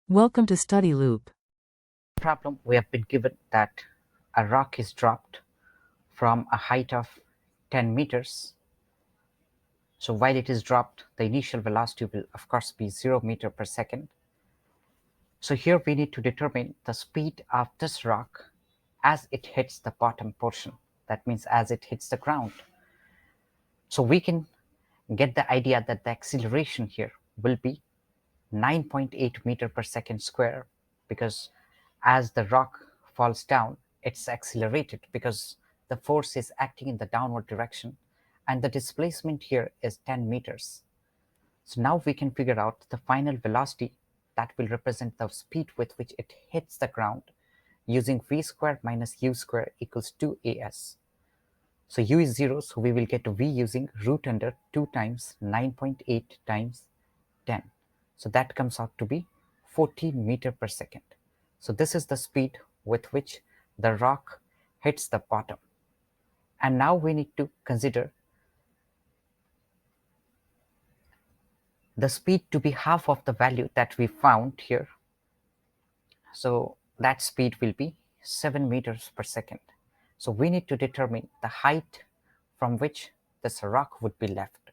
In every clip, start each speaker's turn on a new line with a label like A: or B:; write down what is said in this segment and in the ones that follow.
A: Welcome to Study Loop.
B: Problem, we have been given that a rock is dropped from a height of 10 meters. So while it is dropped, the initial velocity will of course be 0 meter per second. So here we need to determine the speed of this rock as it hits the bottom portion. That means as it hits the ground. So we can get the idea that the acceleration here will be 9.8 meter per second square, because as the rock falls down, it's accelerated because the force is acting in the downward direction, and the displacement here is 10 meters. So now we can figure out the final velocity that will represent the speed with which it hits the ground using v squared minus u squared equals 2as. So u is 0, so we will get v using root under 2 times 9.8 times 10. So that comes out to be 14 meter per second. So this is the speed with which the rock hits the bottom. And now we need to consider the speed to be half of the value that we found here. So that speed will be 7 meters per second. So we need to determine the height from which this rock would be left.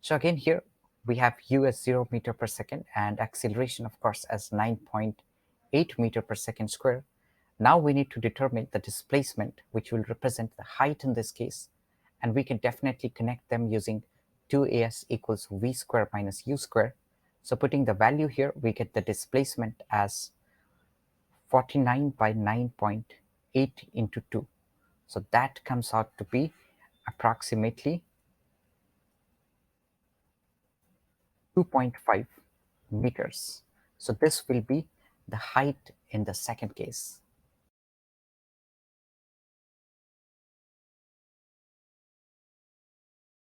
B: So again here we have u as 0 meter per second and acceleration of course as 9.8 meter per second square. Now we need to determine the displacement, which will represent the height in this case, and we can definitely connect them using 2as equals v square minus u square. So putting the value here, we get the displacement as 49 by 9.8 into 2. So that comes out to be approximately 2.5 meters. So this will be the height in the second case.